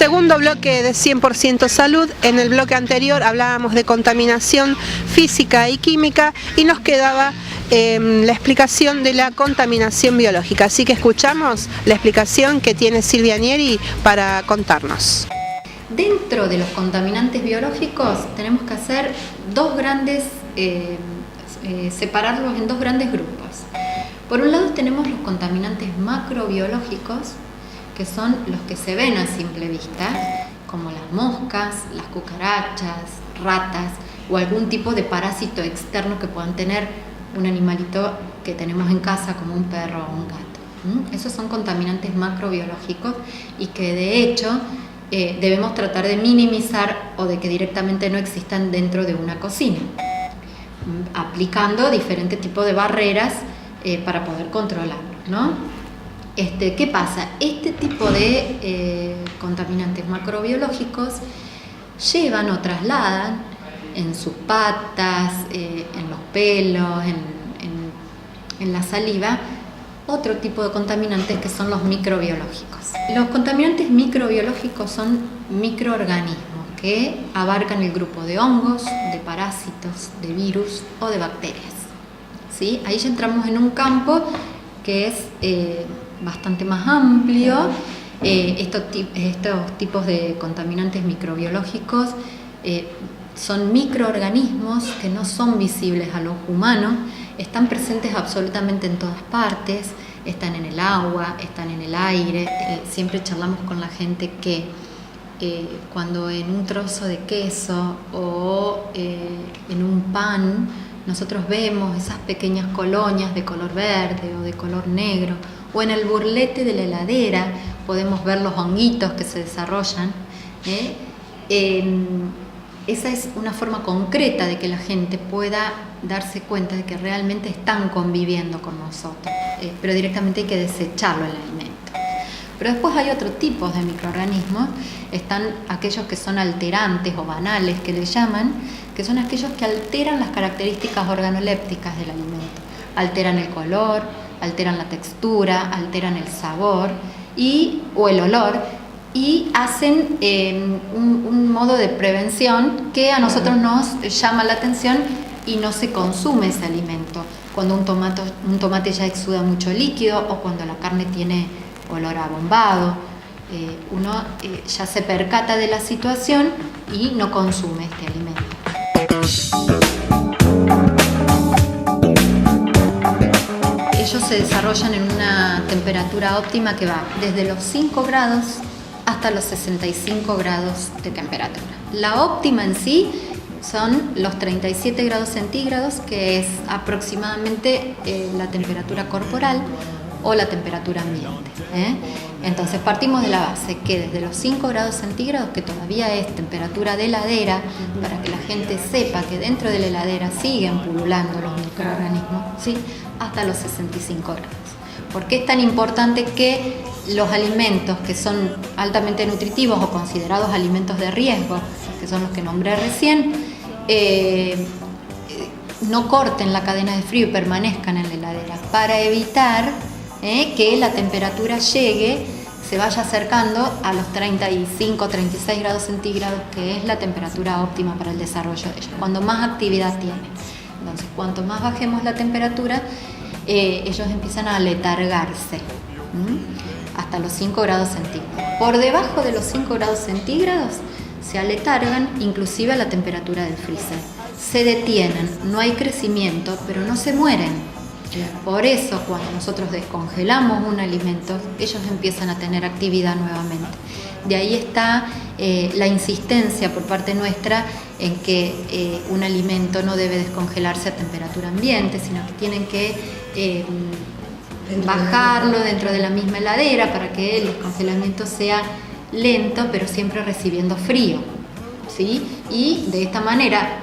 Segundo bloque de 100% salud. En el bloque anterior hablábamos de contaminación física y química y nos quedaba la explicación de la contaminación biológica. Así que escuchamos la explicación que tiene Silvia Nieri para contarnos. Dentro de los contaminantes biológicos tenemos que hacer separarlos en dos grandes grupos. Por un lado tenemos los contaminantes macrobiológicos, que son los que se ven a simple vista, como las moscas, las cucarachas, ratas o algún tipo de parásito externo que puedan tener un animalito que tenemos en casa, como un perro o un gato. Esos son contaminantes macrobiológicos y que de hecho debemos tratar de minimizar o de que directamente no existan dentro de una cocina, aplicando diferentes tipos de barreras para poder controlarlo, ¿no? ¿Qué pasa? Este tipo de contaminantes macrobiológicos llevan o trasladan en sus patas, en los pelos, en la saliva, otro tipo de contaminantes que son los microbiológicos. Los contaminantes microbiológicos son microorganismos que abarcan el grupo de hongos, de parásitos, de virus o de bacterias. ¿Sí? Ahí ya entramos en un campo que es bastante más amplio. Estos tipos de contaminantes microbiológicos son microorganismos que no son visibles al ojo humano, están presentes absolutamente en todas partes, están en el agua, están en el aire. Siempre charlamos con la gente que cuando en un trozo de queso o en un pan nosotros vemos esas pequeñas colonias de color verde o de color negro, o en el burlete de la heladera podemos ver los honguitos que se desarrollan. Esa es una forma concreta de que la gente pueda darse cuenta de que realmente están conviviendo con nosotros, pero directamente hay que desecharlo el alimento. Pero después hay otro tipo de microorganismos, están aquellos que son alterantes o banales, que le llaman, que son aquellos que alteran las características organolépticas del alimento, alteran el color, alteran la textura, alteran el sabor o el olor, y hacen un modo de prevención que a nosotros nos llama la atención y no se consume ese alimento. Cuando un tomate ya exuda mucho líquido o cuando la carne tiene olor a bombado, uno ya se percata de la situación y no consume este alimento. Ellos se desarrollan en una temperatura óptima que va desde los 5 grados hasta los 65 grados de temperatura. La óptima en sí son los 37 grados centígrados, que es aproximadamente la temperatura corporal o la temperatura ambiente. Entonces partimos de la base que desde los 5 grados centígrados, que todavía es temperatura de heladera, para que la gente sepa que dentro de la heladera siguen pululando los microorganismos, ¿sí? Hasta los 65 grados. ¿Por qué es tan importante que los alimentos que son altamente nutritivos o considerados alimentos de riesgo, que son los que nombré recién, no corten la cadena de frío y permanezcan en la heladera, para evitar que la temperatura se vaya acercando a los 35, 36 grados centígrados, que es la temperatura óptima para el desarrollo de ellos, cuando más actividad tienen. Entonces, cuanto más bajemos la temperatura, ellos empiezan a letargarse hasta los 5 grados centígrados. Por debajo de los 5 grados centígrados se aletargan inclusive a la temperatura del freezer. Se detienen, no hay crecimiento, pero no se mueren. Por eso, cuando nosotros descongelamos un alimento, ellos empiezan a tener actividad nuevamente. De ahí está la insistencia por parte nuestra en que un alimento no debe descongelarse a temperatura ambiente, sino que tienen que bajarlo dentro de la misma heladera para que el descongelamiento sea lento, pero siempre recibiendo frío, ¿sí? Y de esta manera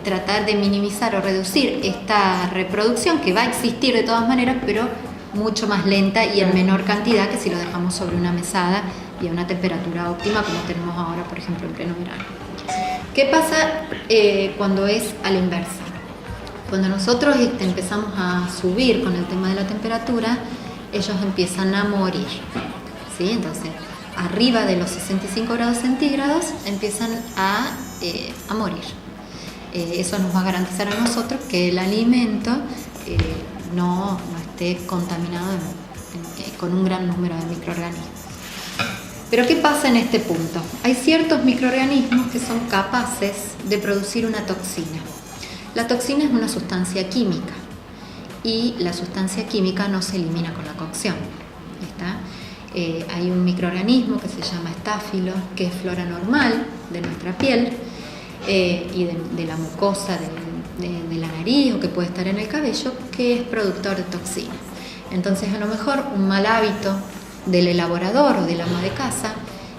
tratar de minimizar o reducir esta reproducción, que va a existir de todas maneras, pero mucho más lenta y en menor cantidad que si lo dejamos sobre una mesada y a una temperatura óptima como tenemos ahora, por ejemplo, en pleno verano. ¿Qué pasa cuando es a la inversa? Cuando nosotros empezamos a subir con el tema de la temperatura, ellos empiezan a morir, ¿sí? Entonces, arriba de los 65 grados centígrados empiezan a morir. Eso nos va a garantizar a nosotros que el alimento no esté contaminado con un gran número de microorganismos. Pero ¿qué pasa en este punto? Hay ciertos microorganismos que son capaces de producir una toxina. La toxina es una sustancia química y la sustancia química no se elimina con la cocción. Hay un microorganismo que se llama estáfilo, que es flora normal de nuestra piel y de la mucosa de la nariz o que puede estar en el cabello, que es productor de toxina. Entonces, a lo mejor un mal hábito del elaborador o del ama de casa,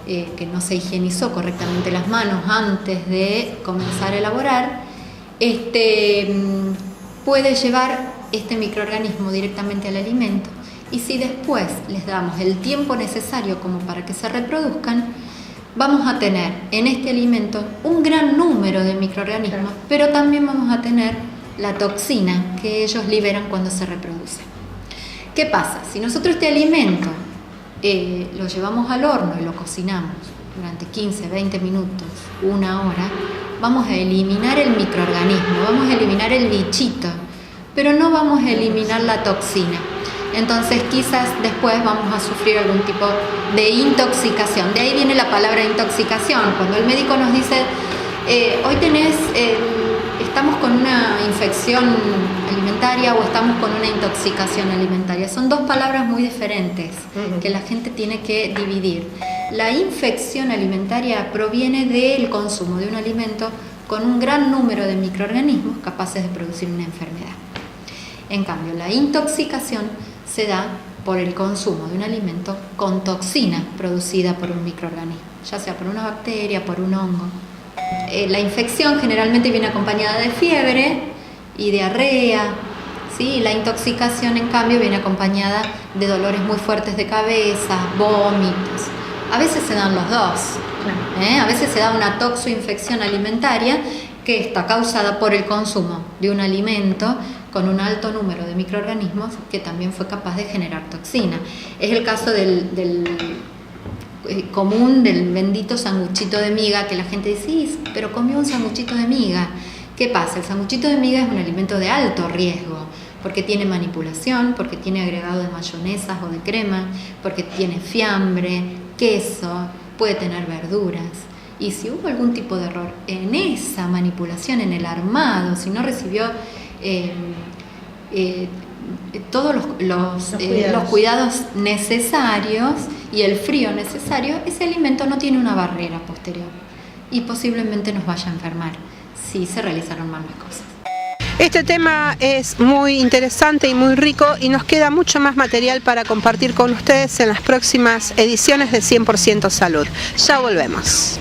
que no se higienizó correctamente las manos antes de comenzar a elaborar, puede llevar este microorganismo directamente al alimento, y si después les damos el tiempo necesario como para que se reproduzcan, vamos a tener en este alimento un gran número de microorganismos, pero también vamos a tener la toxina que ellos liberan cuando se reproducen. ¿Qué pasa? Si nosotros este alimento lo llevamos al horno y lo cocinamos durante 15, 20 minutos, 1 hora, vamos a eliminar el microorganismo, vamos a eliminar el bichito, pero no vamos a eliminar la toxina. Entonces quizás después vamos a sufrir algún tipo de intoxicación. De ahí viene la palabra intoxicación. Cuando el médico nos dice, hoy estamos con una infección alimentaria o estamos con una intoxicación alimentaria. Son dos palabras muy diferentes que la gente tiene que dividir. La infección alimentaria proviene del consumo de un alimento con un gran número de microorganismos capaces de producir una enfermedad. En cambio, la intoxicación se da por el consumo de un alimento con toxina producida por un microorganismo, ya sea por una bacteria, por un hongo. La infección generalmente viene acompañada de fiebre y diarrea, ¿sí? La intoxicación, en cambio, viene acompañada de dolores muy fuertes de cabeza, vómitos. A veces se dan los dos. A veces se da una toxoinfección alimentaria que está causada por el consumo de un alimento con un alto número de microorganismos que también fue capaz de generar toxina. Es el caso común del bendito sanguchito de miga, que la gente dice, sí, pero comió un sanguchito de miga. ¿Qué pasa? El sanguchito de miga es un alimento de alto riesgo, porque tiene manipulación, porque tiene agregado de mayonesas o de crema, porque tiene fiambre, queso, puede tener verduras. Y si hubo algún tipo de error en esa manipulación, en el armado, si no recibió todos los cuidados necesarios y el frío necesario, ese alimento no tiene una barrera posterior y posiblemente nos vaya a enfermar si se realizaron mal las cosas. Este tema es muy interesante y muy rico y nos queda mucho más material para compartir con ustedes en las próximas ediciones de 100% Salud. Ya volvemos.